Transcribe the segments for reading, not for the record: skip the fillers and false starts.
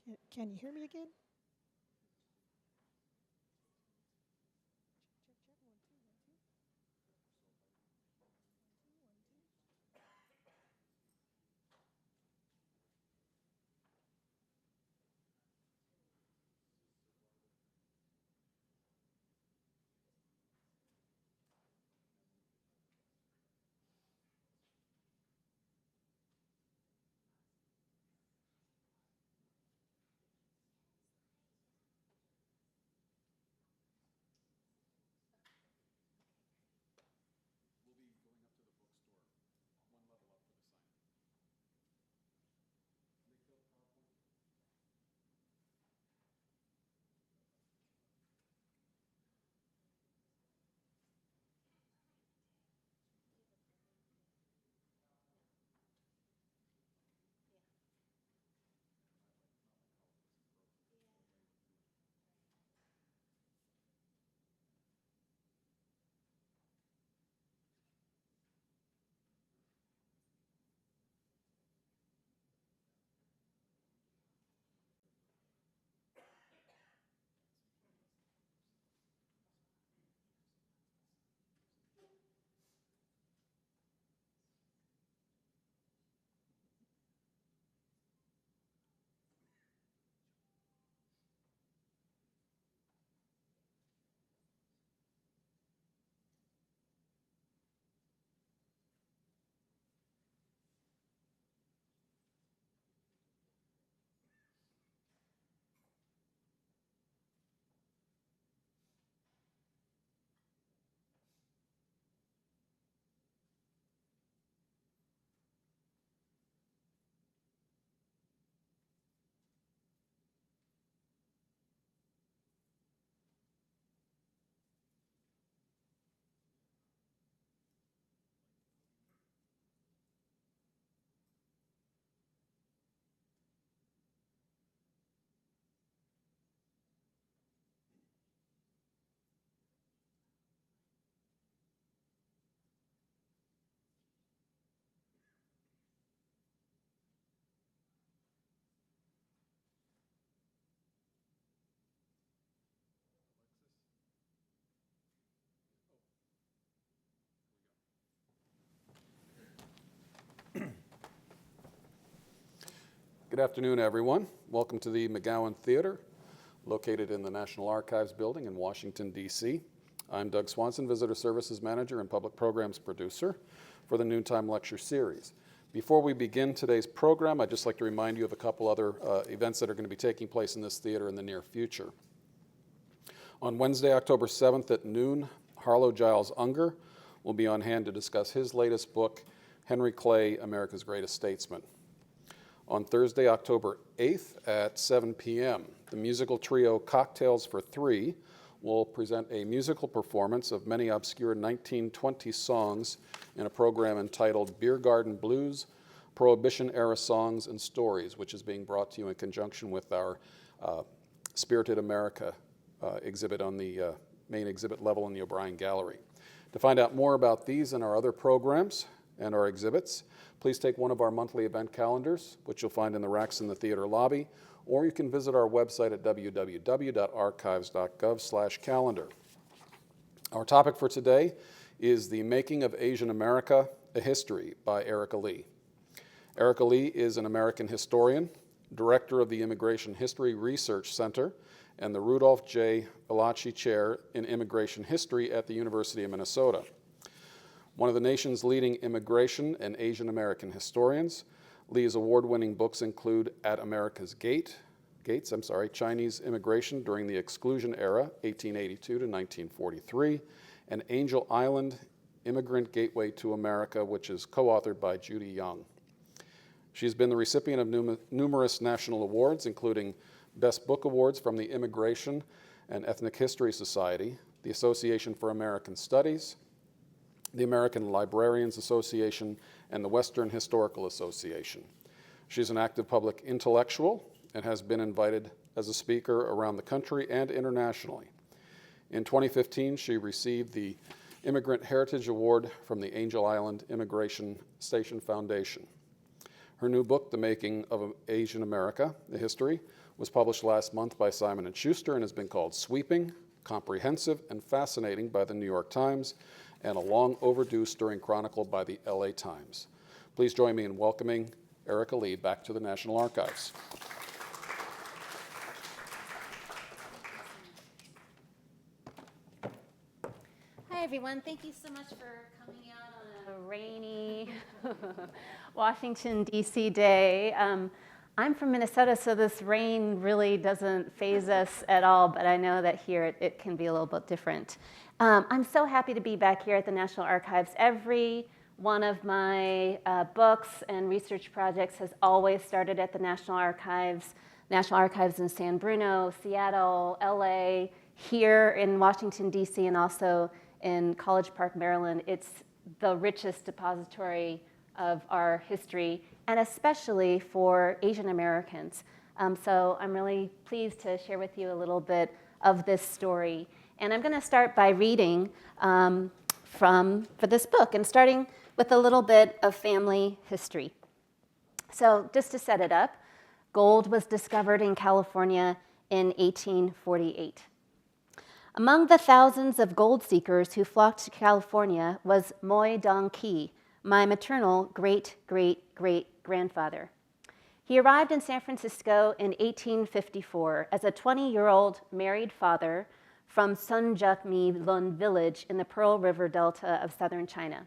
Can you hear me again? Good afternoon, everyone. Welcome to the McGowan Theater, located in the National Archives building in Washington, D.C. I'm Doug Swanson, Visitor Services Manager and Public Programs Producer for the Noontime Lecture Series. Before we begin today's program, I'd just like to remind you of a couple other events that are going to be taking place in this theater in the near future. On Wednesday, October 7th at noon, Harlow Giles Unger will be on hand to discuss his latest book, Henry Clay, America's Greatest Statesman. On Thursday, October 8th at 7 p.m., the musical trio Cocktails for Three will present a musical performance of many obscure 1920 songs in a program entitled Beer Garden Blues, Prohibition-Era Songs and Stories, which is being brought to you in conjunction with our Spirited America exhibit on the main exhibit level in the O'Brien Gallery. To find out more about these and our other programs and our exhibits, please take one of our monthly event calendars, which you'll find in the racks in the theater lobby, or you can visit our website at www.archives.gov/calendar. Our topic for today is The Making of Asian America, A History by Erika Lee. Erika Lee is an American historian, director of the Immigration History Research Center, and the Rudolph J. Valachi Chair in Immigration History at the University of Minnesota. One of the nation's leading immigration and Asian American historians, Lee's award-winning books include At America's Gates, Chinese Immigration During the Exclusion Era, 1882 to 1943, and Angel Island, Immigrant Gateway to America, which is co-authored by Judy Young. She's been the recipient of numerous national awards, including Best Book Awards from the Immigration and Ethnic History Society, the Association for American Studies, the American Librarians Association, and the Western Historical Association. She's an active public intellectual and has been invited as a speaker around the country and internationally. In 2015, she received the Immigrant Heritage Award from the Angel Island Immigration Station Foundation. Her new book, The Making of Asian America, The History, was published last month by Simon & Schuster and has been called sweeping, comprehensive, and fascinating by the New York Times, and a long overdue stirring chronicle by the LA Times. Please join me in welcoming Erika Lee back to the National Archives. Hi, everyone. Thank you so much for coming out on a rainy Washington, D.C. day. I'm from Minnesota, so this rain really doesn't faze us at all, but I know that here it can be a little bit different. I'm so happy to be back here at the National Archives. Every one of my books and research projects has always started at the National Archives in San Bruno, Seattle, LA, here in Washington, D.C., and also in College Park, Maryland. It's the richest depository of our history, and especially for Asian Americans. So I'm really pleased to share with you a little bit of this story. And I'm going to start by reading for this book, and starting with a little bit of family history. So just to set it up, gold was discovered in California in 1848. Among the thousands of gold seekers who flocked to California was Moy Dong Ki, my maternal great-great-great-grandfather. He arrived in San Francisco in 1854 as a 20-year-old married father from Manila Village in the Pearl River Delta of southern China.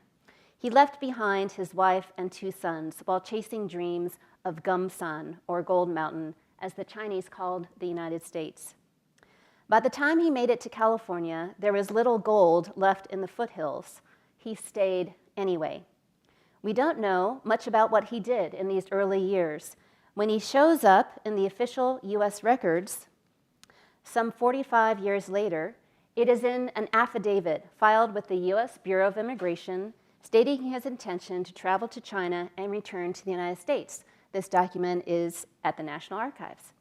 He left behind his wife and 2 sons while chasing dreams of Gumsan, or Gold Mountain, as the Chinese called the United States. By the time he made it to California, there was little gold left in the foothills. He stayed anyway. We don't know much about what he did in these early years. When he shows up in the official U.S. records, some 45 years later, it is in an affidavit filed with the U.S. Bureau of Immigration stating his intention to travel to China and return to the United States. This document is at the National Archives.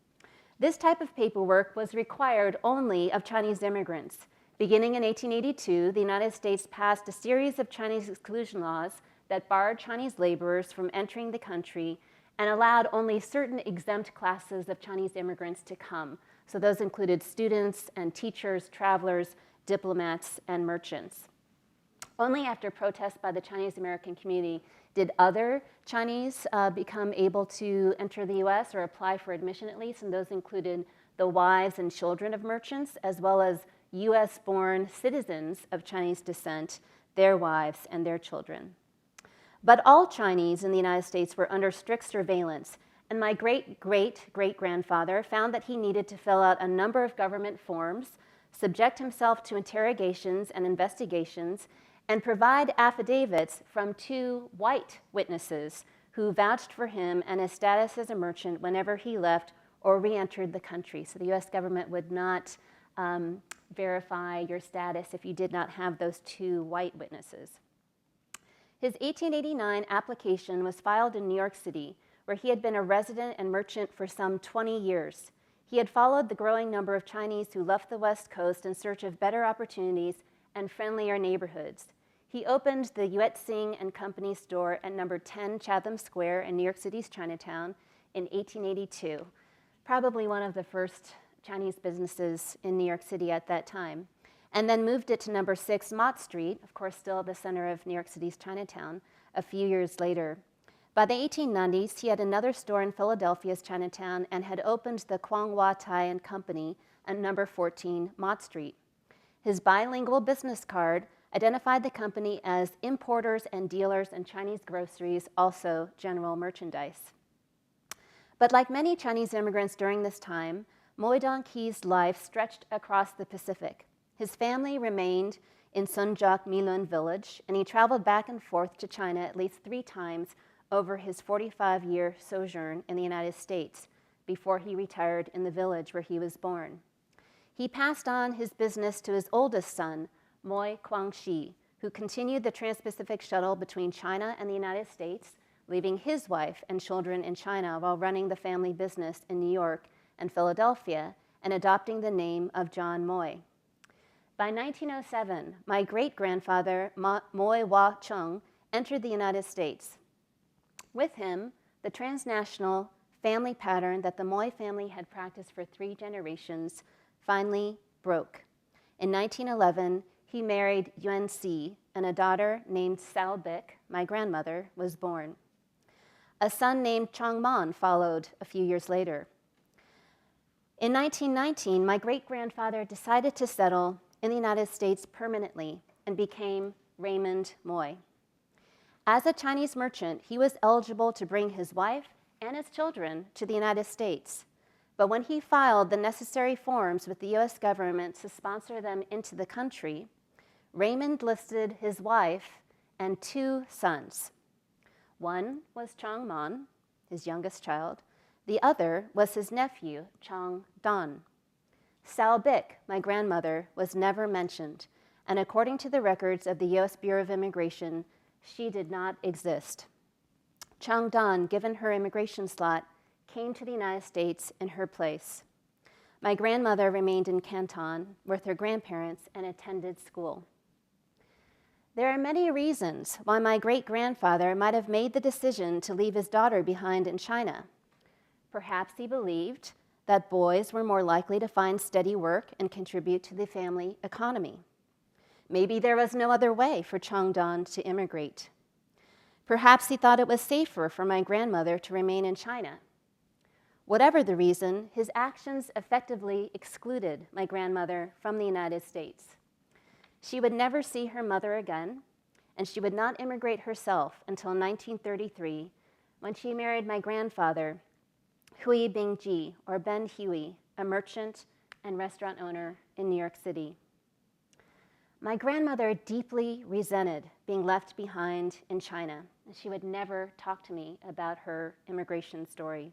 This type of paperwork was required only of Chinese immigrants. Beginning in 1882, the United States passed a series of Chinese exclusion laws that barred Chinese laborers from entering the country and allowed only certain exempt classes of Chinese immigrants to come. So those included students and teachers, travelers, diplomats, and merchants. Only after protests by the Chinese American community did other Chinese become able to enter the U.S. or apply for admission at least, and those included the wives and children of merchants, as well as U.S.-born citizens of Chinese descent, their wives and their children. But all Chinese in the United States were under strict surveillance, and my great-great-great-grandfather found that he needed to fill out a number of government forms, subject himself to interrogations and investigations, and provide affidavits from 2 white witnesses who vouched for him and his status as a merchant whenever he left or re-entered the country. So the U.S. government would not verify your status if you did not have those 2 white witnesses. His 1889 application was filed in New York City, where he had been a resident and merchant for some 20 years. He had followed the growing number of Chinese who left the West Coast in search of better opportunities and friendlier neighborhoods. He opened the Yue Tsing and Company store at number 10 Chatham Square in New York City's Chinatown in 1882, probably one of the first Chinese businesses in New York City at that time, and then moved it to number 6 Mott Street, of course still the center of New York City's Chinatown, a few years later. By the 1890s, he had another store in Philadelphia's Chinatown and had opened the Kwang Wah Tai and Company at number 14 Mott Street. His bilingual business card identified the company as importers and dealers in Chinese groceries, also general merchandise. But like many Chinese immigrants during this time, Moy Dong Ki's life stretched across the Pacific. His family remained in Manila Village, and he traveled back and forth to China at least 3 times over his 45-year sojourn in the United States before he retired in the village where he was born. He passed on his business to his oldest son, Moy Kwang-shi, who continued the Trans-Pacific shuttle between China and the United States, leaving his wife and children in China while running the family business in New York and Philadelphia and adopting the name of John Moy. By 1907, my great-grandfather, Moy Wah Chung, entered the United States. With him, the the transnational family pattern that the Moi family had practiced for 3 generations finally broke. In 1911, he married Yuan Si, and a daughter named Sao Bic, my grandmother, was born. A son named Chang Man followed a few years later. In 1919, my great-grandfather decided to settle in the United States permanently and became Raymond Moi. As a Chinese merchant, he was eligible to bring his wife and his children to the United States. But when he filed the necessary forms with the US government to sponsor them into the country, Raymond listed his wife and 2 sons. One was Chang Man, his youngest child. The other was his nephew, Chang Dan. Sao Bic, my grandmother, was never mentioned, and according to the records of the US Bureau of Immigration, she did not exist. Chang Dan, given her immigration slot, came to the United States in her place. My grandmother remained in Canton with her grandparents and attended school. There are many reasons why my great-grandfather might have made the decision to leave his daughter behind in China. Perhaps he believed that boys were more likely to find steady work and contribute to the family economy. Maybe there was no other way for Chang Dan to immigrate. Perhaps he thought it was safer for my grandmother to remain in China. Whatever the reason, his actions effectively excluded my grandmother from the United States. She would never see her mother again, and she would not immigrate herself until 1933, when she married my grandfather, Hui Bingji, or Ben Huey, a merchant and restaurant owner in New York City. My grandmother deeply resented being left behind in China, and she would never talk to me about her immigration story.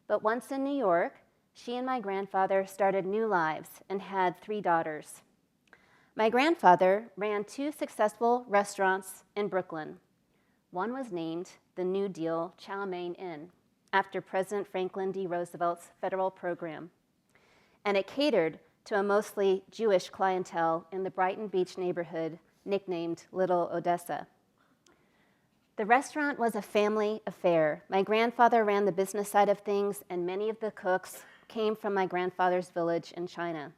But once in New York, she and my grandfather started new lives and had 3 daughters. My grandfather ran 2 successful restaurants in Brooklyn. One was named the New Deal Chow Mein Inn, after President Franklin D. Roosevelt's federal program, and it catered to a mostly Jewish clientele in the Brighton Beach neighborhood nicknamed Little Odessa. The restaurant was a family affair. My grandfather ran the business side of things, and many of the cooks came from my grandfather's village in China.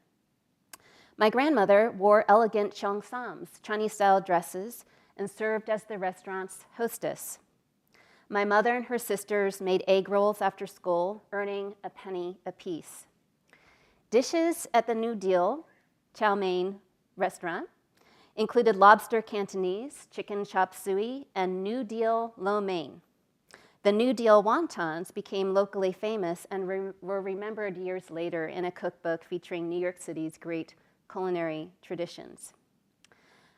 My grandmother wore elegant cheongsams, Chinese-style dresses, and served as the restaurant's hostess. My mother and her sisters made egg rolls after school, earning a penny apiece. Dishes at the New Deal Chow Mein restaurant included lobster Cantonese, chicken chop suey, and New Deal lo mein. The New Deal wontons became locally famous and were remembered years later in a cookbook featuring New York City's great culinary traditions.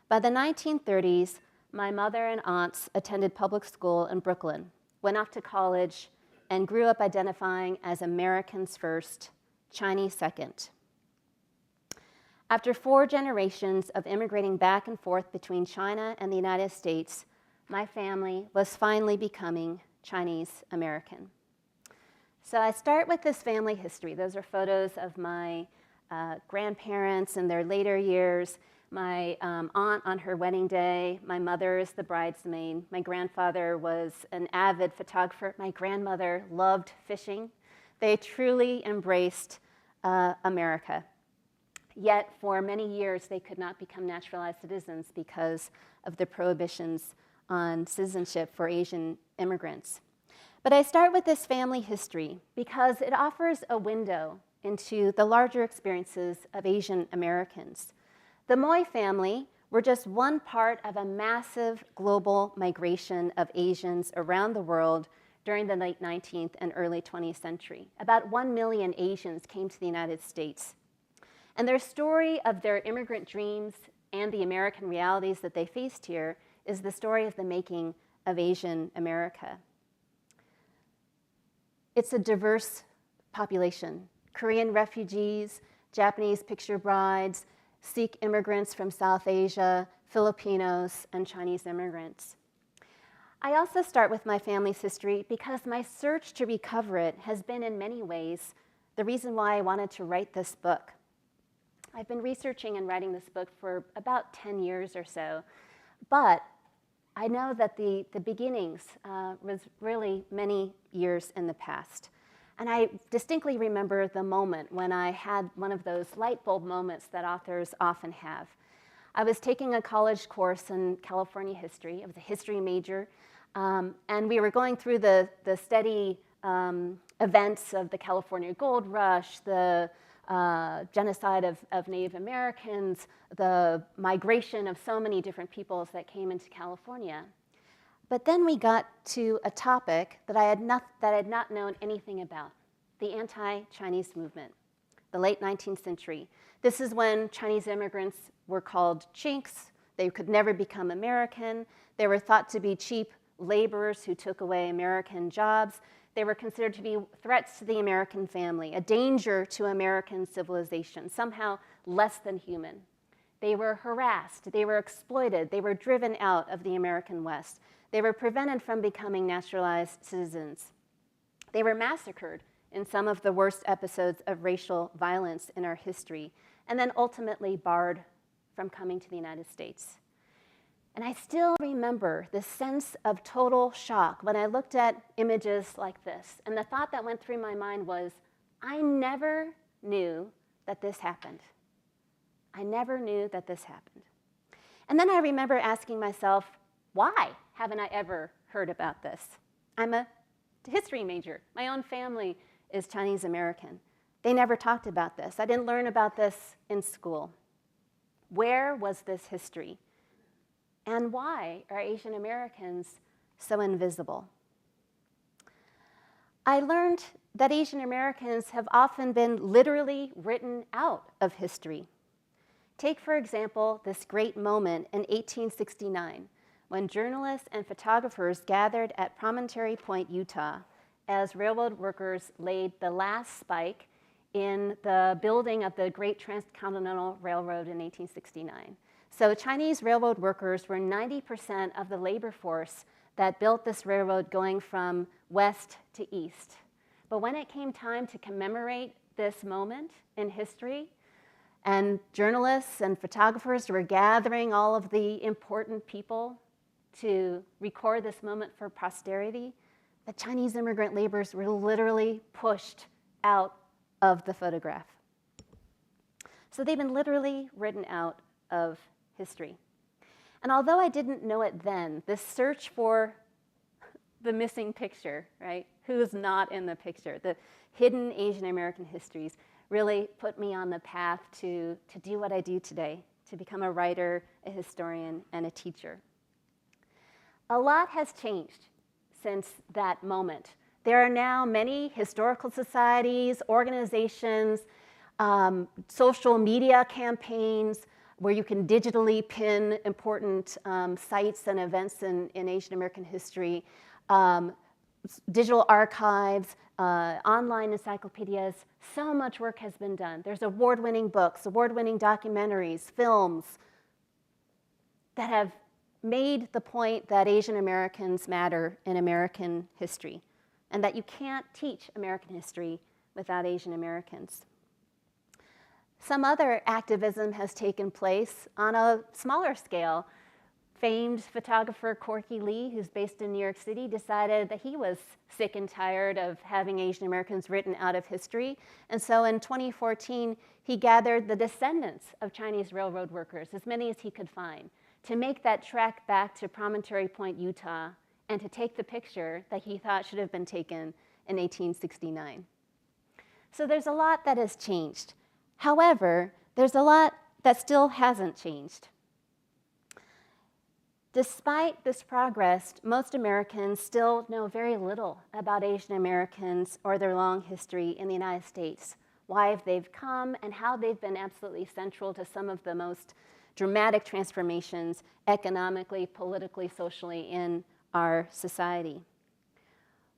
By the 1930s, my mother and aunts attended public school in Brooklyn, went off to college, and grew up identifying as Americans first, Chinese second. After 4 generations of immigrating back and forth between China and the United States, my family was finally becoming Chinese American. So I start with this family history. Those are photos of my grandparents in their later years. My aunt on her wedding day, my mother is the bridesmaid. My grandfather was an avid photographer. My grandmother loved fishing. They truly embraced America. Yet for many years, they could not become naturalized citizens because of the prohibitions on citizenship for Asian immigrants. But I start with this family history because it offers a window into the larger experiences of Asian Americans. The Moi family were just one part of a massive global migration of Asians around the world during the late 19th and early 20th century. About 1 million Asians came to the United States. And their story of their immigrant dreams and the American realities that they faced here is the story of the making of Asian America. It's a diverse population. Korean refugees, Japanese picture brides, Sikh immigrants from South Asia, Filipinos, and Chinese immigrants. I also start with my family's history because my search to recover it has been in many ways the reason why I wanted to write this book. I've been researching and writing this book for about 10 years or so, but I know that the beginnings was really many years in the past. And I distinctly remember the moment when I had one of those light bulb moments that authors often have. I was taking a college course in California history. I was a history major. And we were going through the steady events of the California Gold Rush, the genocide of Native Americans, the migration of so many different peoples that came into California. But then we got to a topic that I had not known anything about, the anti-Chinese movement, the late 19th century. This is when Chinese immigrants were called chinks. They could never become American. They were thought to be cheap laborers who took away American jobs. They were considered to be threats to the American family, a danger to American civilization, somehow less than human. They were harassed, they were exploited, they were driven out of the American West. They were prevented from becoming naturalized citizens. They were massacred in some of the worst episodes of racial violence in our history, and then ultimately barred from coming to the United States. And I still remember the sense of total shock when I looked at images like this. And the thought that went through my mind was, I never knew that this happened. I never knew that this happened. And then I remember asking myself, why haven't I ever heard about this? I'm a history major. My own family is Chinese American. They never talked about this. I didn't learn about this in school. Where was this history? And why are Asian Americans so invisible? I learned that Asian Americans have often been literally written out of history. Take, for example, this great moment in 1869, when journalists and photographers gathered at Promontory Point, Utah, as railroad workers laid the last spike in the building of the Great Transcontinental Railroad in 1869. So Chinese railroad workers were 90% of the labor force that built this railroad going from west to east. But when it came time to commemorate this moment in history, and journalists and photographers were gathering all of the important people to record this moment for posterity, the Chinese immigrant laborers were literally pushed out of the photograph. So they've been literally written out of history. And although I didn't know it then, this search for the missing picture, right? Who's not in the picture, the hidden Asian American histories, really put me on the path to do what I do today, to become a writer, a historian, and a teacher. A lot has changed since that moment. There are now many historical societies, organizations, social media campaigns where you can digitally pin important sites and events in Asian American history, digital archives, online encyclopedias. So much work has been done. There's award-winning books, award-winning documentaries, films that have made the point that Asian Americans matter in American history, and that you can't teach American history without Asian Americans. Some other activism has taken place on a smaller scale. Famed photographer Erika Lee, who's based in New York City, decided that he was sick and tired of having Asian Americans written out of history. And so in 2014, he gathered the descendants of Chinese railroad workers, as many as he could find, to make that trek back to Promontory Point, Utah, and to take the picture that he thought should have been taken in 1869. So there's a lot that has changed. However, there's a lot that still hasn't changed. Despite this progress, most Americans still know very little about Asian Americans or their long history in the United States, why they've come, and how they've been absolutely central to some of the most dramatic transformations economically, politically, socially in our society.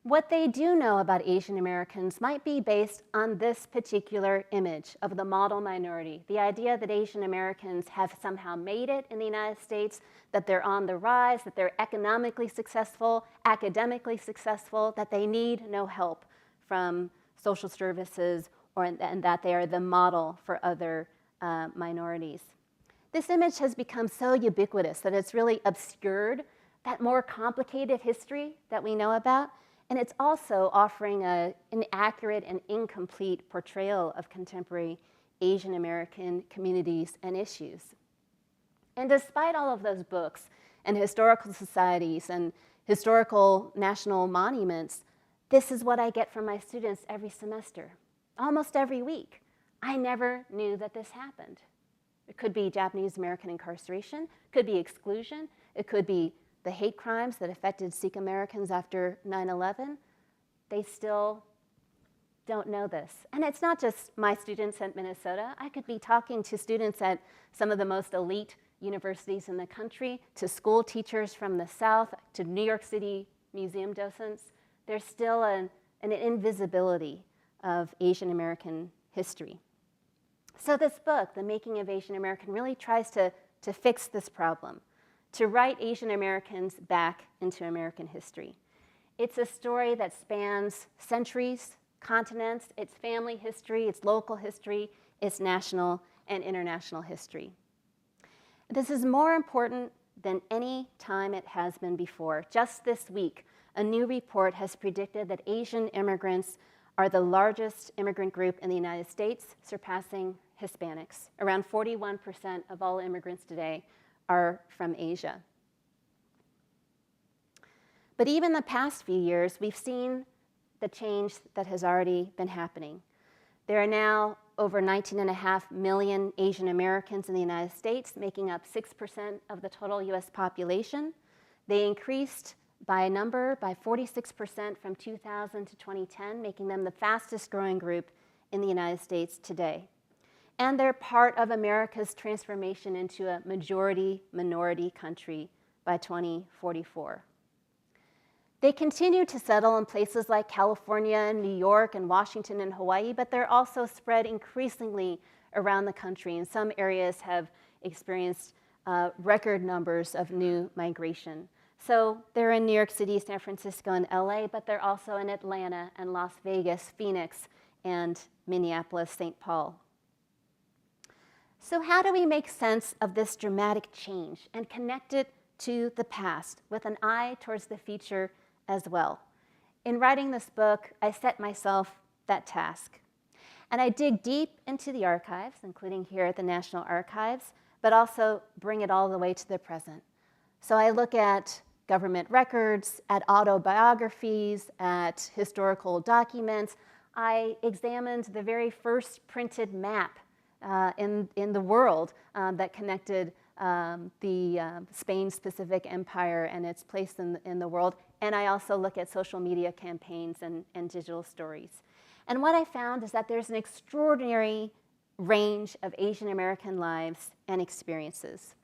What they do know about Asian Americans might be based on this particular image of the model minority, the idea that Asian Americans have somehow made it in the United States, that they're on the rise, that they're economically successful, academically successful, that they need no help from social services, and that they are the model for other minorities. This image has become so ubiquitous that it's really obscured that more complicated history that we know about, and it's also offering an accurate and incomplete portrayal of contemporary Asian American communities and issues. And despite all of those books and historical societies and historical national monuments, this is what I get from my students every semester, almost every week. I never knew that this happened. It could be Japanese American incarceration, could be exclusion, it could be the hate crimes that affected Sikh Americans after 9/11. They still don't know this. And it's not just my students at Minnesota. I could be talking to students at some of the most elite universities in the country, to school teachers from the South, to New York City museum docents. There's still an invisibility of Asian American history. So this book, The Making of Asian American, really tries to fix this problem, to write Asian Americans back into American history. It's a story that spans centuries, continents, its family history, its local history, its national and international history. This is more important than any time it has been before. Just this week, a new report has predicted that Asian immigrants are the largest immigrant group in the United States, surpassing Hispanics. Around 41% of all immigrants today are from Asia. But even the past few years, we've seen the change that has already been happening. There are now over 19.5 million Asian Americans in the United States, making up 6% of the total US population. They increased by 46% from 2000 to 2010, making them the fastest growing group in the United States today. And they're part of America's transformation into a majority-minority country by 2044. They continue to settle in places like California and New York and Washington and Hawaii, but they're also spread increasingly around the country, and some areas have experienced record numbers of new migration. So they're in New York City, San Francisco, and LA, but they're also in Atlanta and Las Vegas, Phoenix, and Minneapolis, St. Paul. So how do we make sense of this dramatic change and connect it to the past with an eye towards the future as well? In writing this book, I set myself that task. And I dig deep into the archives, including here at the National Archives, but also bring it all the way to the present. So I look at government records, at autobiographies, at historical documents. I examined the very first printed map in the world that connected the Spain's Pacific Empire and its place in the world. And I also look at social media campaigns and digital stories. And what I found is that there's an extraordinary range of Asian American lives and experiences.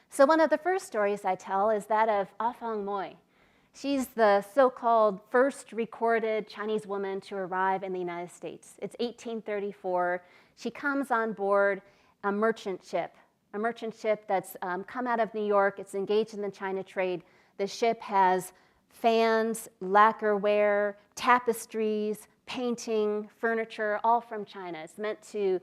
So one of the first stories I tell is that of Offon Ma. She's the so-called first recorded Chinese woman to arrive in the United States. It's 1834. She comes on board a merchant ship that's come out of New York. It's engaged in the China trade. The ship has fans, lacquerware, tapestries, painting, furniture, all from China. It's meant to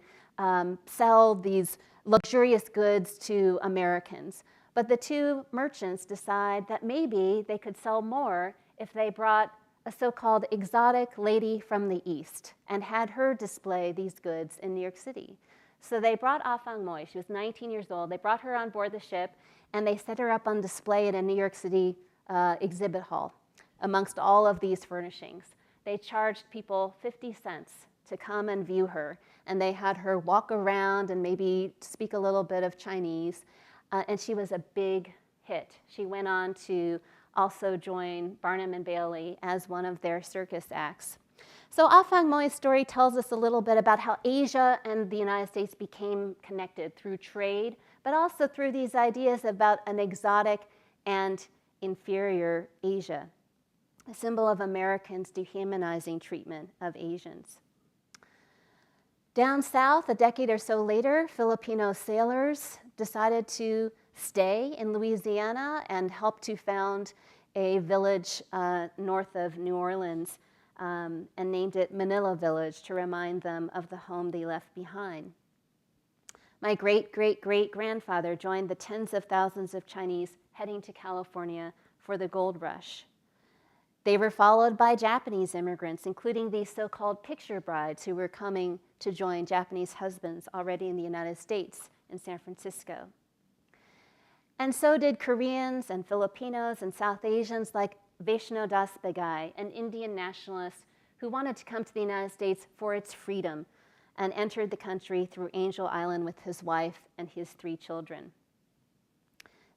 sell these luxurious goods to Americans. But the two merchants decide that maybe they could sell more if they brought a so-called exotic lady from the East and had her display these goods in New York City. So they brought Offon Ma. She was 19 years old. They brought her on board the ship, and they set her up on display at a New York City exhibit hall amongst all of these furnishings. They charged people 50 cents to come and view her, and they had her walk around and maybe speak a little bit of Chinese, and she was a big hit. She went on to also join Barnum and Bailey as one of their circus acts. So Offon Ma's story tells us a little bit about how Asia and the United States became connected through trade, but also through these ideas about an exotic and inferior Asia, a symbol of Americans' dehumanizing treatment of Asians. Down south, a decade or so later, Filipino sailors decided to stay in Louisiana and help to found a village north of New Orleans and named it Manila Village to remind them of the home they left behind. My great-great-great-grandfather joined the tens of thousands of Chinese heading to California for the gold rush. They were followed by Japanese immigrants, including these so-called picture brides who were coming to join Japanese husbands already in the United States in San Francisco. And so did Koreans and Filipinos and South Asians like Vaishno Das Bagai, an Indian nationalist who wanted to come to the United States for its freedom and entered the country through Angel Island with his wife and his 3 children.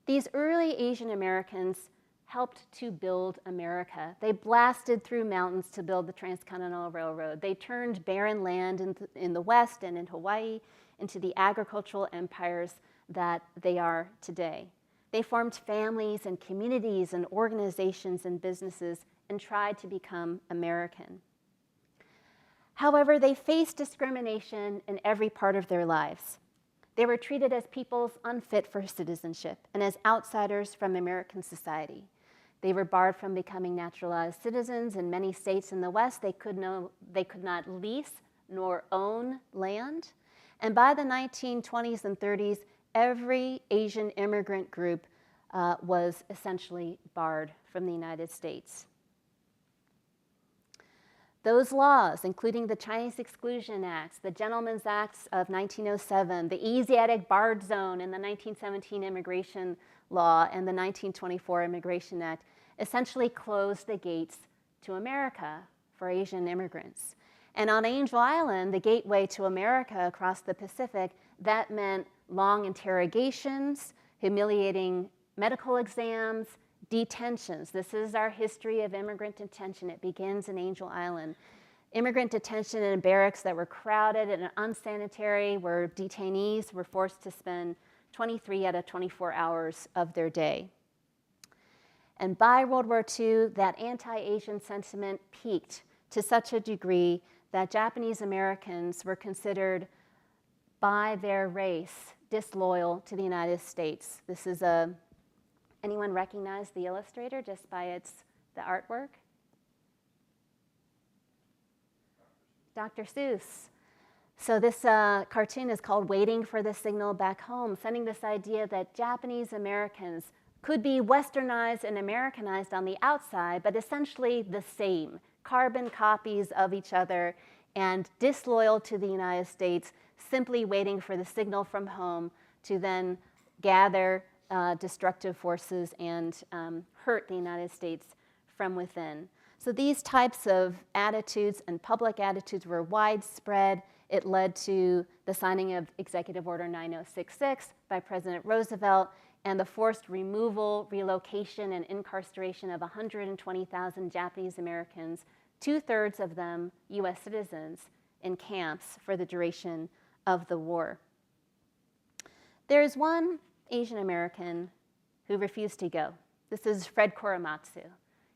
These early Asian Americans helped to build America. They blasted through mountains to build the Transcontinental Railroad. They turned barren land in the West and in Hawaii into the agricultural empires that they are today. They formed families and communities and organizations and businesses and tried to become American. However, they faced discrimination in every part of their lives. They were treated as peoples unfit for citizenship and as outsiders from American society. They were barred from becoming naturalized citizens. In many states in the West, they could not lease nor own land. And by the 1920s and 30s, every Asian immigrant group was essentially barred from the United States. Those laws, including the Chinese Exclusion Acts, the Gentlemen's Acts of 1907, the Asiatic Barred Zone in the 1917 Immigration Law, and the 1924 Immigration Act, essentially closed the gates to America for Asian immigrants. And on Angel Island, the gateway to America across the Pacific, that meant long interrogations, humiliating medical exams, detentions. This is our history of immigrant detention. It begins in Angel Island. Immigrant detention in barracks that were crowded and unsanitary, where detainees were forced to spend 23 out of 24 hours of their day. And by World War II, that anti-Asian sentiment peaked to such a degree that Japanese Americans were considered by their race disloyal to the United States. This is anyone recognize the illustrator just by the artwork? Dr. Seuss. So this cartoon is called Waiting for the Signal Back Home, sending this idea that Japanese Americans could be westernized and Americanized on the outside, but essentially the same, carbon copies of each other and disloyal to the United States, simply waiting for the signal from home to then gather destructive forces and hurt the United States from within. So these types of attitudes and public attitudes were widespread. It led to the signing of Executive Order 9066 by President Roosevelt and the forced removal, relocation, and incarceration of 120,000 Japanese Americans, 2/3 of them US citizens, in camps for the duration of the war. There is one Asian American who refused to go. This is Fred Korematsu.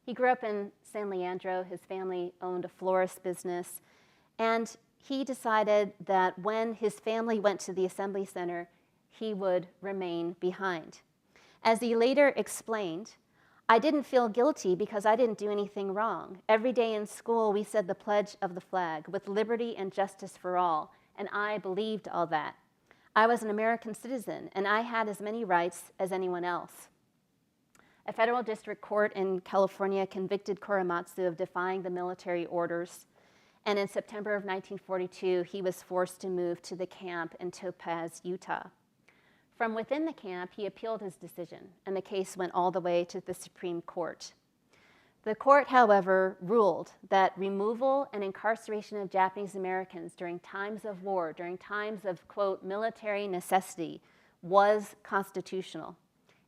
He grew up in San Leandro. His family owned a florist business, and he decided that when his family went to the Assembly Center, he would remain behind. As he later explained, "I didn't feel guilty because I didn't do anything wrong. Every day in school, we said the pledge of the flag, with liberty and justice for all, and I believed all that. I was an American citizen, and I had as many rights as anyone else." A federal district court in California convicted Korematsu of defying the military orders, and in September of 1942, he was forced to move to the camp in Topaz, Utah. From within the camp, he appealed his decision, and the case went all the way to the Supreme Court. The court, however, ruled that removal and incarceration of Japanese Americans during times of war, during times of, quote, military necessity, was constitutional,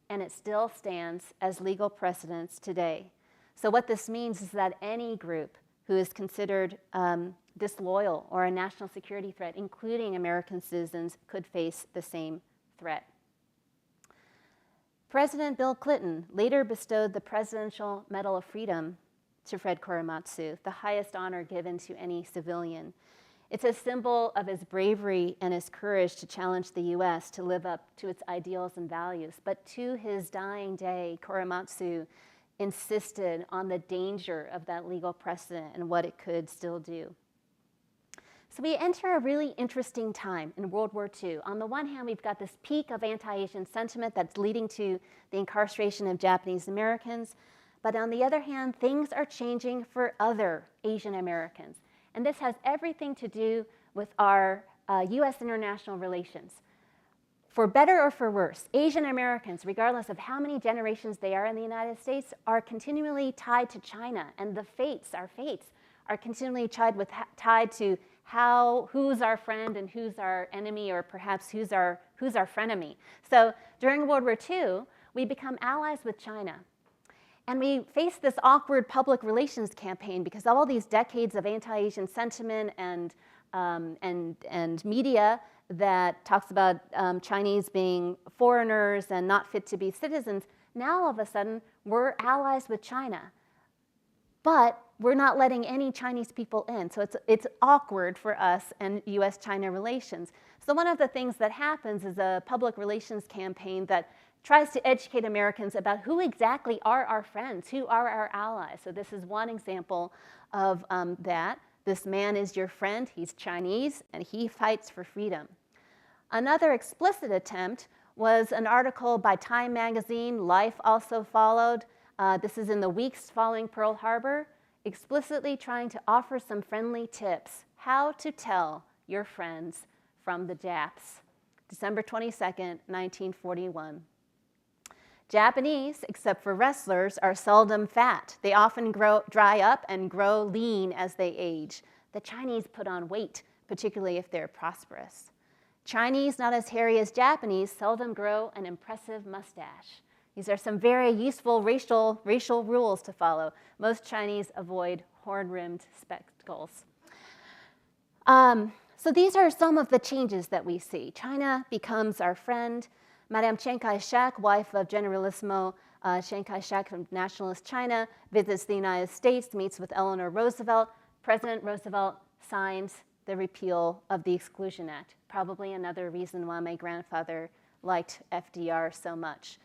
and it still stands as legal precedence today. So what this means is that any group who is considered disloyal or a national security threat, including American citizens, could face the same threat. President Bill Clinton later bestowed the Presidential Medal of Freedom to Fred Korematsu, the highest honor given to any civilian. It's a symbol of his bravery and his courage to challenge the US to live up to its ideals and values. But to his dying day, Korematsu insisted on the danger of that legal precedent and what it could still do. So we enter a really interesting time in World War II. On the one hand, we've got this peak of anti-Asian sentiment that's leading to the incarceration of Japanese Americans. But on the other hand, things are changing for other Asian Americans. And this has everything to do with our U.S. international relations. For better or for worse, Asian Americans, regardless of how many generations they are in the United States, are continually tied to China. And the fates, our fates, are continually tied to who's our friend and who's our enemy, or perhaps who's our frenemy. So during World War II, we become allies with China. And we face this awkward public relations campaign because of all these decades of anti-Asian sentiment and media that talks about Chinese being foreigners and not fit to be citizens. Now all of a sudden, we're allies with China. But we're not letting any Chinese people in. So it's awkward for us and US-China relations. So one of the things that happens is a public relations campaign that tries to educate Americans about who exactly are our friends, who are our allies. So this is one example of that. This man is your friend, he's Chinese, and he fights for freedom. Another explicit attempt was an article by Time magazine, Life also followed. This is in the weeks following Pearl Harbor, explicitly trying to offer some friendly tips, how to tell your friends from the Japs. December 22nd, 1941. Japanese, except for wrestlers, are seldom fat. They often dry up and grow lean as they age. The Chinese put on weight, particularly if they're prosperous. Chinese, not as hairy as Japanese, seldom grow an impressive mustache. These are some very useful racial rules to follow. Most Chinese avoid horn-rimmed spectacles. So these are some of the changes that we see. China becomes our friend. Madame Chiang Kai-shek, wife of Generalissimo Chiang Kai-shek from Nationalist China, visits the United States, meets with Eleanor Roosevelt. President Roosevelt signs the repeal of the Exclusion Act. Probably another reason why my grandfather liked FDR so much.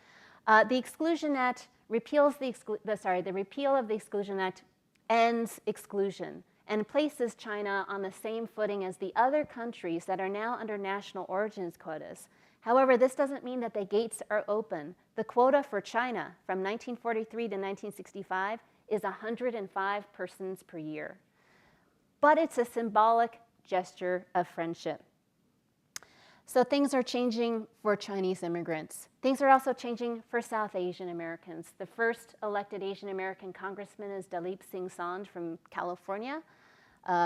The Exclusion Act repeals the repeal of the Exclusion Act ends exclusion and places China on the same footing as the other countries that are now under national origins quotas. However, this doesn't mean that the gates are open. The quota for China from 1943 to 1965 is 105 persons per year. But it's a symbolic gesture of friendship. So things are changing for Chinese immigrants. Things are also changing for South Asian Americans. The first elected Asian American congressman is Dalip Singh Sand from California.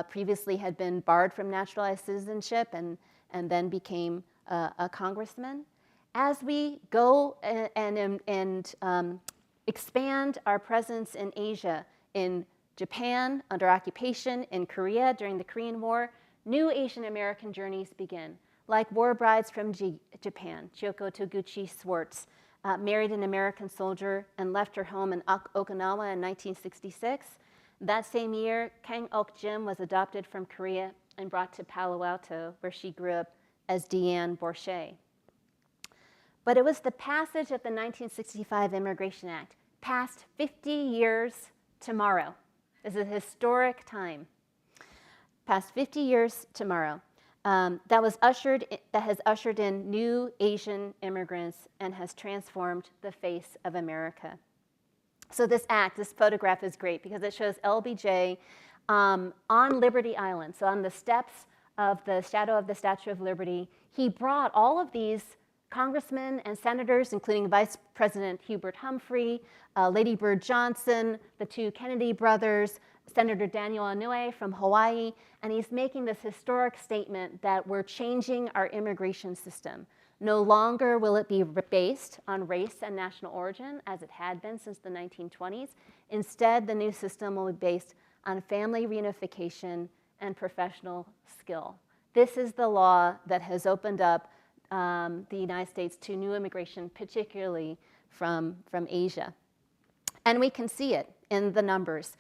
Previously had been barred from naturalized citizenship and then became a congressman. As we go and expand our presence in Asia, in Japan under occupation, in Korea during the Korean War, new Asian American journeys begin. Like war brides from Japan, Chioko Toguchi Swartz married an American soldier and left her home in Okinawa in 1966. That same year, Kang Ok Jim was adopted from Korea and brought to Palo Alto, where she grew up as Deanne Borchet. But it was the passage of the 1965 Immigration Act, passed 50 years tomorrow. This is a historic time. Past 50 years tomorrow. That has ushered in new Asian immigrants and has transformed the face of America. So this photograph is great because it shows LBJ on Liberty Island, so on the steps of the shadow of the Statue of Liberty. He brought all of these congressmen and senators, including Vice President Hubert Humphrey, Lady Bird Johnson, the two Kennedy brothers, Senator Daniel Inouye from Hawaii, and he's making this historic statement that we're changing our immigration system. No longer will it be based on race and national origin, as it had been since the 1920s. Instead, the new system will be based on family reunification and professional skill. This is the law that has opened up the United States to new immigration, particularly from Asia. And we can see it in the numbers.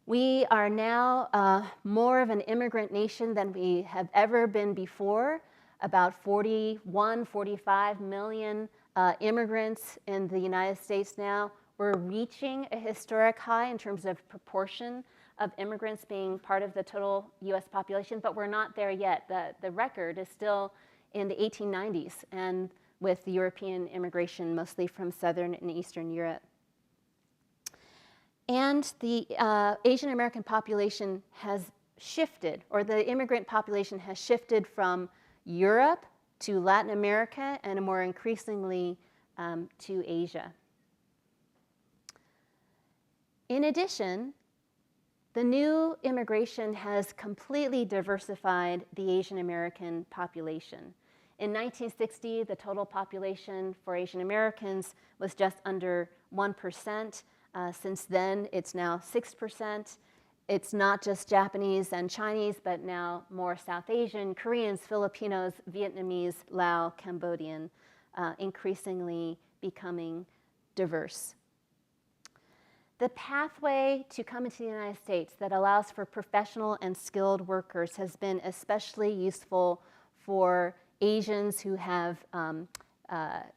We are now more of an immigrant nation than we have ever been before. About 41, 45 million immigrants in the United States now. We're reaching a historic high in terms of proportion of immigrants being part of the total US population, but we're not there yet. The record is still in the 1890s, and with European immigration mostly from Southern and Eastern Europe. And the Asian American population has shifted, or the immigrant population has shifted from Europe to Latin America and more increasingly to Asia. In addition, the new immigration has completely diversified the Asian American population. In 1960, the total population for Asian Americans was just under 1%. Since then, it's now 6%. It's not just Japanese and Chinese, but now more South Asian, Koreans, Filipinos, Vietnamese, Lao, Cambodian, increasingly becoming diverse. The pathway to come into the United States that allows for professional and skilled workers has been especially useful for Asians who have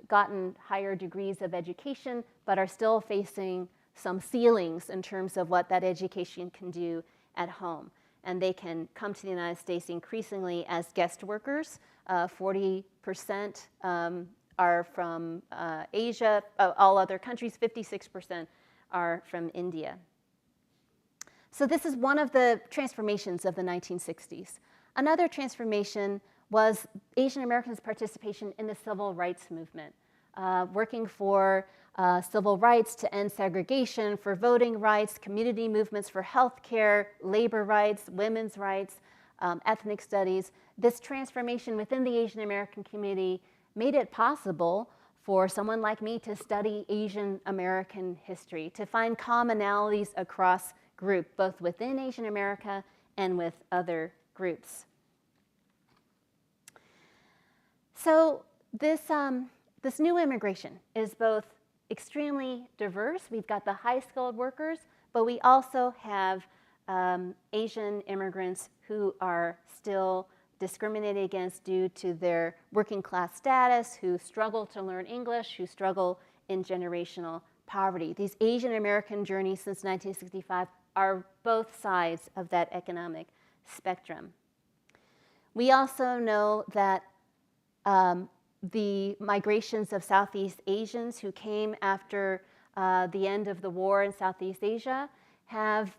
gotten higher degrees of education, but are still facing some ceilings in terms of what that education can do at home. And they can come to the United States increasingly as guest workers. 40% are from Asia, all other countries, 56% are from India. So this is one of the transformations of the 1960s. Another transformation was Asian Americans' participation in the civil rights movement, working for civil rights to end segregation, for voting rights, community movements for health care, labor rights, women's rights, ethnic studies. This transformation within the Asian American community made it possible for someone like me to study Asian American history, to find commonalities across groups, both within Asian America and with other groups. So this new immigration is both extremely diverse. We've got the high-skilled workers, but we also have Asian immigrants who are still discriminated against due to their working class status, who struggle to learn English, who struggle in generational poverty. These Asian American journeys since 1965 are both sides of that economic spectrum. We also know that the migrations of Southeast Asians who came after the end of the war in Southeast Asia have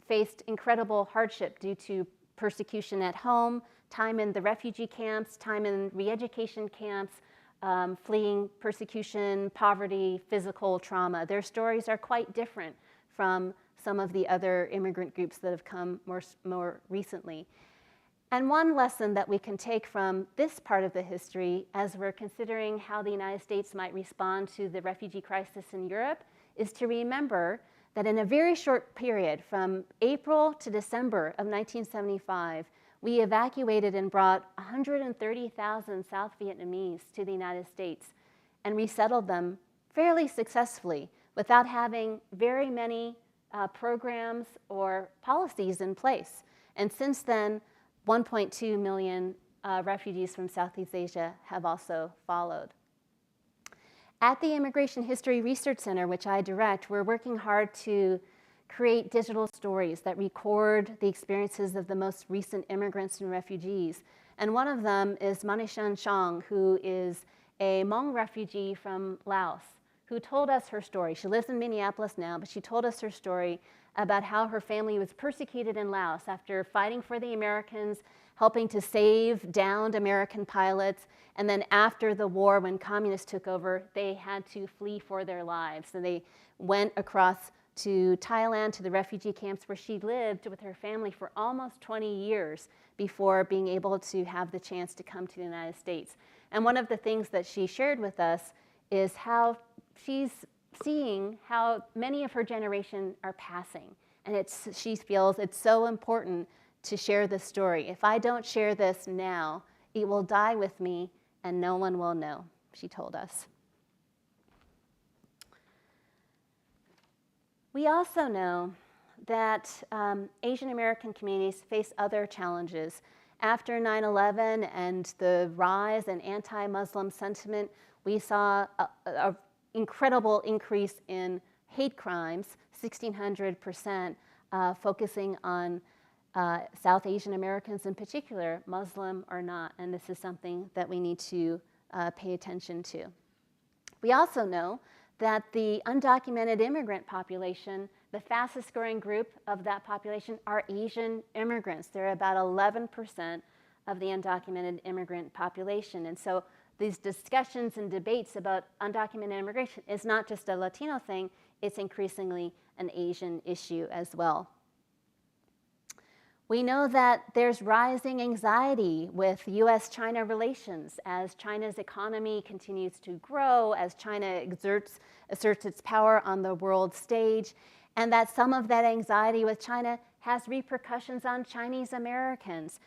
faced incredible hardship due to persecution at home, time in the refugee camps, time in re-education camps, fleeing persecution, poverty, physical trauma. Their stories are quite different from some of the other immigrant groups that have come more recently. And one lesson that we can take from this part of the history as we're considering how the United States might respond to the refugee crisis in Europe is to remember that in a very short period, from April to December of 1975, we evacuated and brought 130,000 South Vietnamese to the United States and resettled them fairly successfully without having very many programs or policies in place. And since then, 1.2 million refugees from Southeast Asia have also followed. At the Immigration History Research Center, which I direct, we're working hard to create digital stories that record the experiences of the most recent immigrants and refugees. And one of them is Manishan Chong, who is a Hmong refugee from Laos, who told us her story. She lives in Minneapolis now, but she told us her story about how her family was persecuted in Laos after fighting for the Americans, helping to save downed American pilots, and then after the war, when communists took over, they had to flee for their lives. And they went across to Thailand, to the refugee camps where she lived with her family for almost 20 years before being able to have the chance to come to the United States. And one of the things that she shared with us is how she's seeing how many of her generation are passing. And she feels it's so important to share this story. If I don't share this now, it will die with me and no one will know, she told us. We also know that Asian American communities face other challenges. After 9/11 and the rise in anti-Muslim sentiment, we saw an incredible increase in hate crimes, 1,600%, focusing on South Asian Americans in particular, Muslim or not, and this is something that we need to pay attention to. We also know that the undocumented immigrant population, the fastest growing group of that population are Asian immigrants. They're about 11% of the undocumented immigrant population. And so these discussions and debates about undocumented immigration is not just a Latino thing, it's increasingly an Asian issue as well. We know that there's rising anxiety with US-China relations as China's economy continues to grow, as China asserts its power on the world stage, and that some of that anxiety with China has repercussions on Chinese Americans.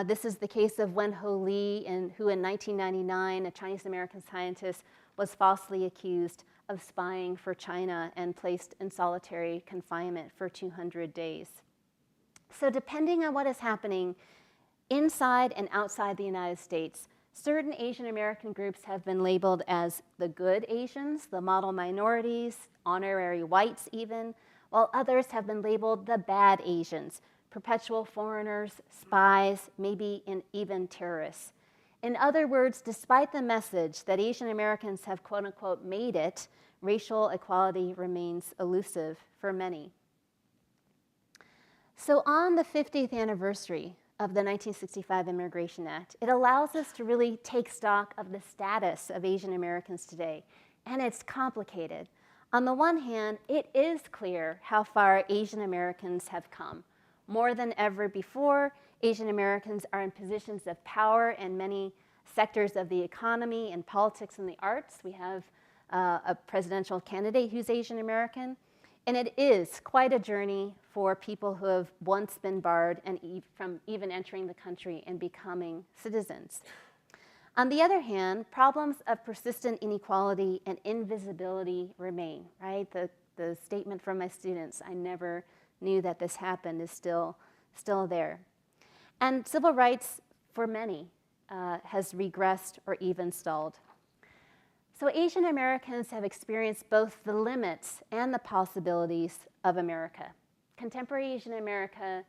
This is the case of Wen-Ho Lee, who in 1999, a Chinese American scientist, was falsely accused of spying for China and placed in solitary confinement for 200 days. So depending on what is happening inside and outside the United States, certain Asian American groups have been labeled as the good Asians, the model minorities, honorary whites even, while others have been labeled the bad Asians, perpetual foreigners, spies, maybe even terrorists. In other words, despite the message that Asian Americans have quote unquote made it, racial equality remains elusive for many. So on the 50th anniversary of the 1965 Immigration Act, it allows us to really take stock of the status of Asian Americans today, and it's complicated. On the one hand, it is clear how far Asian Americans have come. More than ever before, Asian Americans are in positions of power in many sectors of the economy and politics and the arts. We have a presidential candidate who's Asian American. And it is quite a journey for people who have once been barred from even entering the country and becoming citizens. On the other hand, problems of persistent inequality and invisibility remain, right? The statement from my students, I never knew that this happened, is still there. And civil rights, for many, has regressed or even stalled. So Asian Americans have experienced both the limits and the possibilities of America. Contemporary Asian America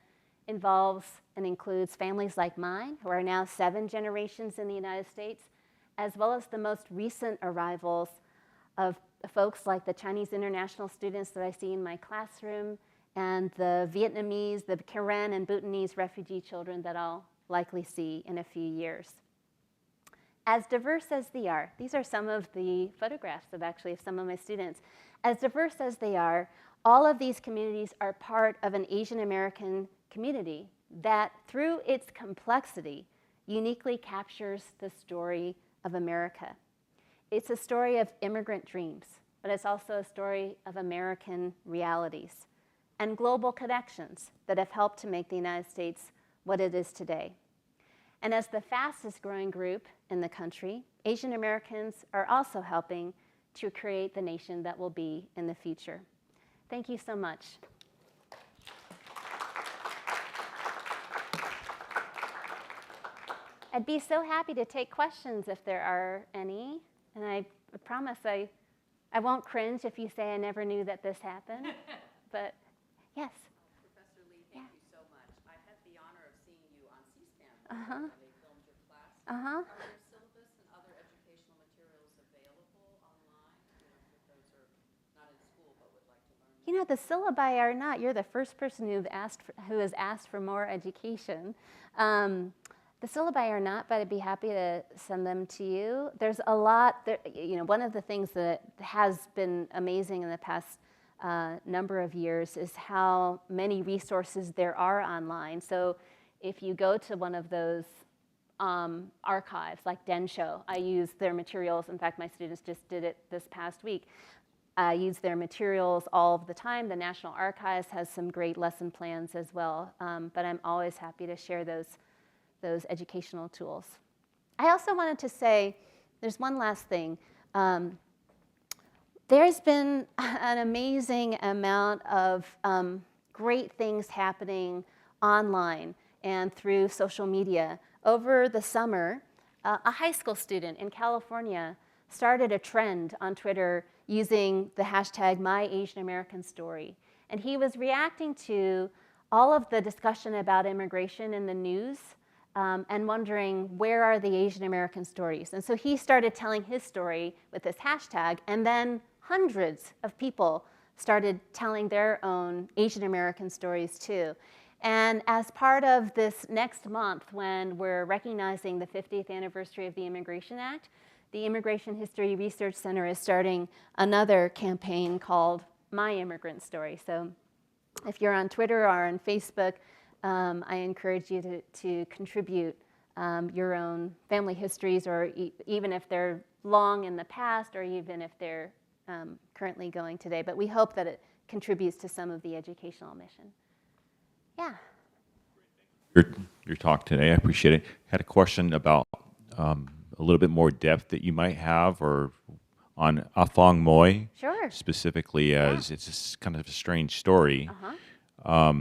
involves and includes families like mine, who are now 7 generations in the United States, as well as the most recent arrivals of folks like the Chinese international students that I see in my classroom, and the Vietnamese, the Karen and Bhutanese refugee children that I'll likely see in a few years. As diverse as they are, these are some of the photographs of some of my students. As diverse as they are, all of these communities are part of an Asian American community that, through its complexity, uniquely captures the story of America. It's a story of immigrant dreams, but it's also a story of American realities and global connections that have helped to make the United States what it is today. And as the fastest growing group in the country, Asian Americans are also helping to create the nation that will be in the future. Thank you so much. I'd be so happy to take questions if there are any. And I promise I won't cringe if you say I never knew that this happened. But yes. Professor Lee, thank you so much. I had the honor of seeing you on C-SPAN when they filmed your class. Are there syllabus and other educational materials available online? If those are not in school but would like to learn more? You know, the syllabi are not. You're the first person who has asked for more education. The syllabi are not, but I'd be happy to send them to you. There's a lot. One of the things that has been amazing in the past number of years is how many resources there are online. So if you go to one of those archives, like Densho, I use their materials. In fact, my students just did it this past week. I use their materials all of the time. The National Archives has some great lesson plans as well, but I'm always happy to share those educational tools. I also wanted to say, there's one last thing. There's been an amazing amount of great things happening online and through social media. Over the summer, a high school student in California started a trend on Twitter using the hashtag #MyAsianAmericanStory. And he was reacting to all of the discussion about immigration in the news and wondering, where are the Asian American stories? And so he started telling his story with this hashtag, and then hundreds of people started telling their own Asian American stories too. And as part of this next month, when we're recognizing the 50th anniversary of the Immigration Act, the Immigration History Research Center is starting another campaign called My Immigrant Story. So if you're on Twitter or on Facebook, I encourage you to contribute your own family histories, or even if they're long in the past, or even if they're currently going today. But we hope that it contributes to some of the educational mission. Yeah. Your talk today, I appreciate it. Had a question about a little bit more depth that you might have, or on Offon Ma, Sure. specifically, as it's just kind of a strange story. Uh-huh.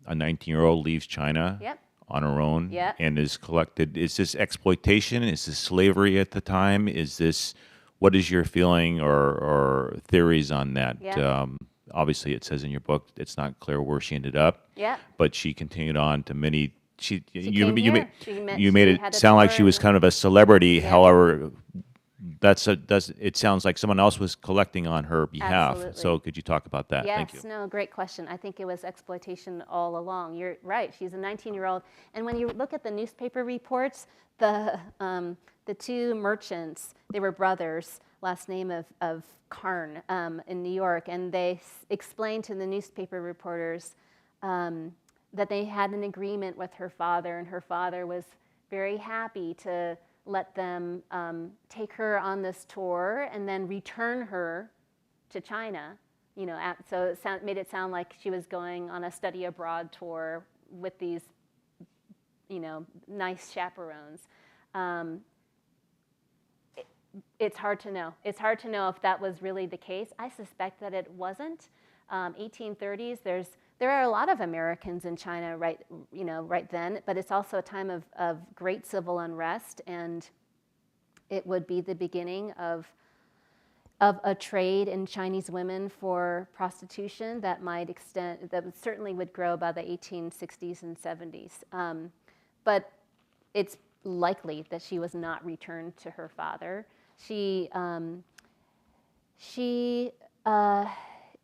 A 19-year-old leaves China Yep. on her own Yep. and is collected. Is this exploitation? Is this slavery at the time? Is this, what is your feeling or theories on that? Yeah. Obviously, it says in your book it's not clear where she ended up. Yep. But she continued on to many. You came you here. you made She it had a sound like tour she was and- kind of a celebrity. Yeah. However, it sounds like someone else was collecting on her behalf. Absolutely. So could you talk about that? Yes, Thank you. no, great question. I think it was exploitation all along. You're right. She's a 19-year-old, and when you look at the newspaper reports, the two merchants, they were brothers, last name of Karn, in New York, and they explained to the newspaper reporters that they had an agreement with her father, and her father was very happy to let them take her on this tour and then return her to China. You know, so it made it sound like she was going on a study abroad tour with these, you know, nice chaperones. It's hard to know. It's hard to know if that was really the case. I suspect that it wasn't. 1830s. There are a lot of Americans in China right then, but it's also a time of great civil unrest, and it would be the beginning of a trade in Chinese women for prostitution that certainly would grow by the 1860s and 70s. But it's likely that she was not returned to her father. She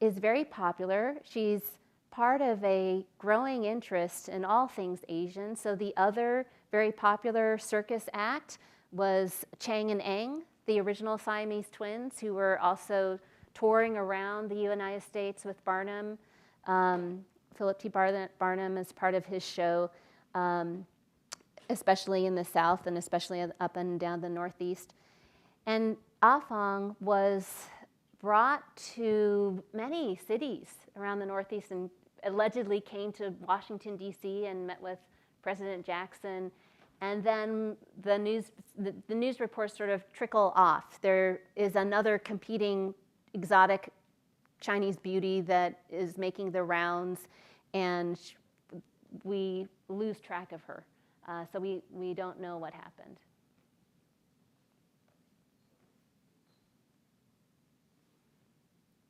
is very popular. She's part of a growing interest in all things Asian. So the other very popular circus act was Chang and Eng, the original Siamese twins, who were also touring around the United States with Barnum. Philip T. Barnum as part of his show, especially in the South and especially up and down the Northeast. And Offon was brought to many cities around the Northeast and allegedly came to Washington, D.C. and met with President Jackson. And then the news reports sort of trickle off. There is another competing exotic Chinese beauty that is making the rounds, and we lose track of her. So we don't know what happened.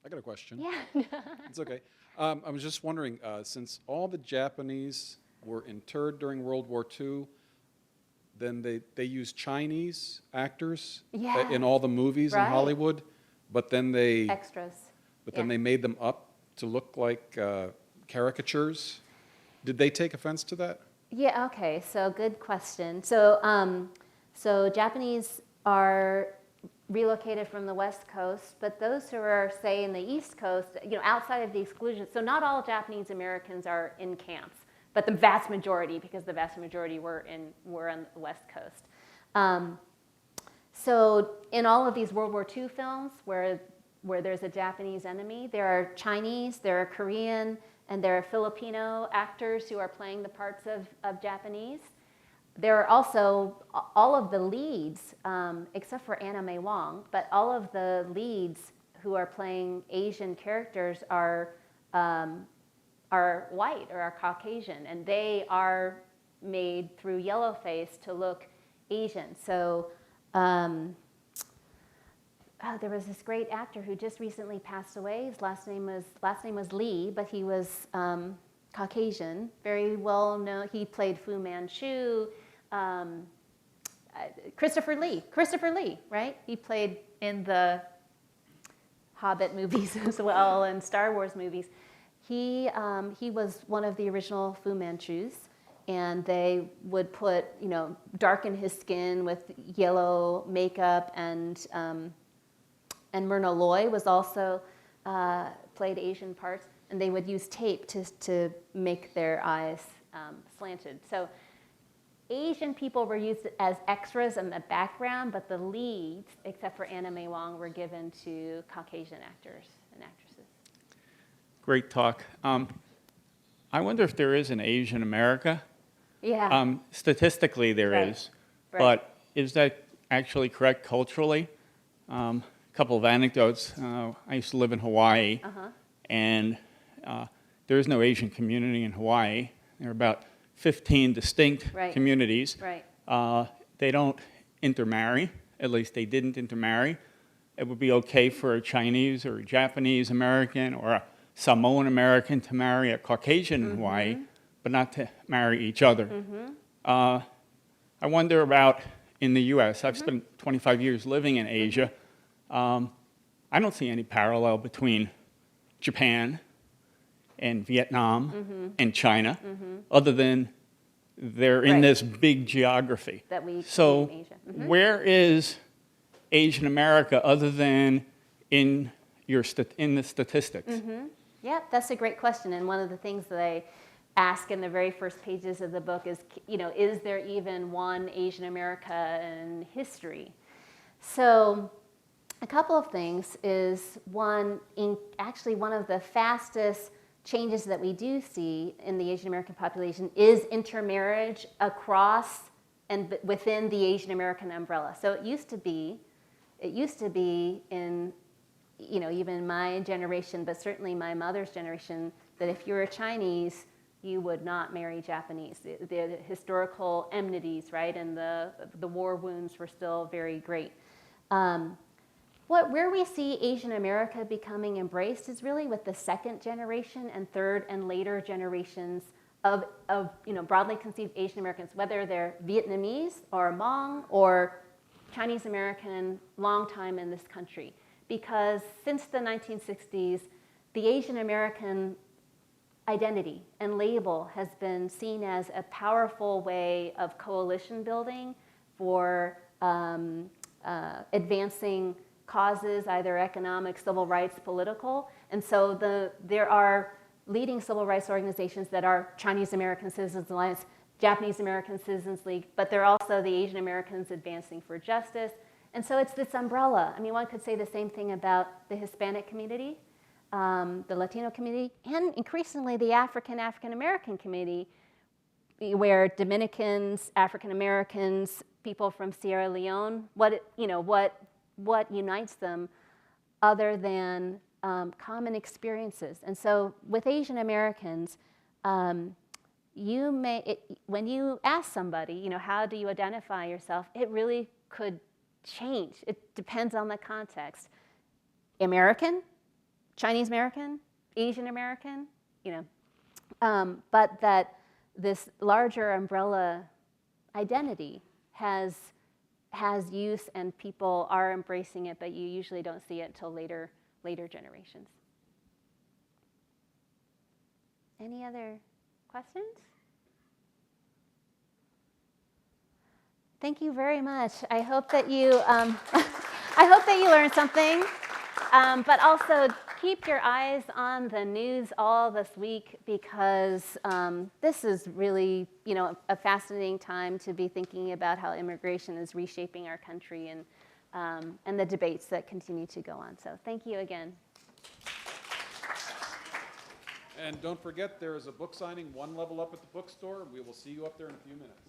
I got a question. Yeah. It's okay. I was just wondering, since all the Japanese were interred during World War II, then they used Chinese actors Yeah. in all the movies Right. in Hollywood, but then Extras. then Yeah. they made them up to look like caricatures. Did they take offense to that? Yeah, okay, so good question. So Japanese are relocated from the West Coast, but those who are, say, in the East Coast, outside of the exclusion, so not all Japanese Americans are in camps, but the vast majority, because the vast majority were on the West Coast. So in all of these World War II films where there's a Japanese enemy, there are Chinese, there are Korean, and there are Filipino actors who are playing the parts of Japanese. There are also all of the leads, except for Anna May Wong, but all of the leads who are playing Asian characters are white or are Caucasian, and they are made through yellowface to look Asian. So there was this great actor who just recently passed away. His last name was Lee, but he was Caucasian, very well known. He played Fu Manchu. Christopher Lee, right? He played in the Hobbit movies as well and Star Wars movies. He was one of the original Fu Manchus, and they would put, darken his skin with yellow makeup, and Myrna Loy was also played Asian parts, and they would use tape to make their eyes slanted. So Asian people were used as extras in the background, but the leads, except for Anna May Wong, were given to Caucasian actors and actresses. Great talk. I wonder if there is an Asian America. Yeah. Statistically, there is, Right. but is that actually correct culturally? A couple of anecdotes. I used to live in Hawaii, and there is no Asian community in Hawaii. There are about 15 distinct Right. communities. Right. They don't intermarry, at least they didn't intermarry. It would be okay for a Chinese or a Japanese American or a Samoan American to marry a Caucasian in Hawaii, but not to marry each other. I wonder about in the US. I've spent 25 years living in Asia. I don't see any parallel between Japan and Vietnam and China, other than they're in Right. this big geography. That we So in Asia. where is Asian America other than in the statistics? Yeah, that's a great question. And one of the things that I ask in the very first pages of the book is, is there even one Asian America in history? So a couple of things is one of the fastest changes that we do see in the Asian American population is intermarriage across and within the Asian American umbrella. So it used to be in, even my generation, but certainly my mother's generation, that if you were Chinese, you would not marry Japanese. The historical enmities, right, and the war wounds were still very great. Where we see Asian America becoming embraced is really with the second generation and third and later generations of broadly conceived Asian Americans, whether they're Vietnamese or Hmong or Chinese American, long time in this country. Because since the 1960s, the Asian American identity and label has been seen as a powerful way of coalition building for advancing causes, either economic, civil rights, political. And so there are leading civil rights organizations that are Chinese American Citizens Alliance, Japanese American Citizens League, but they're also the Asian Americans Advancing for Justice. And so it's this umbrella. I mean, one could say the same thing about the Hispanic community, the Latino community, and increasingly the African American community, where Dominicans, African Americans, people from Sierra Leone, what unites them other than common experiences. And so with Asian Americans, when you ask somebody, how do you identify yourself, it really could change. It depends on the context. American, Chinese American, Asian American, but that this larger umbrella identity has use and people are embracing it, but you usually don't see it until later generations. Any other questions? Thank you very much. I hope that you learned something, but also keep your eyes on the news all this week, because this is really, a fascinating time to be thinking about how immigration is reshaping our country and the debates that continue to go on. So thank you again. And don't forget, there is a book signing one level up at the bookstore. We will see you up there in a few minutes.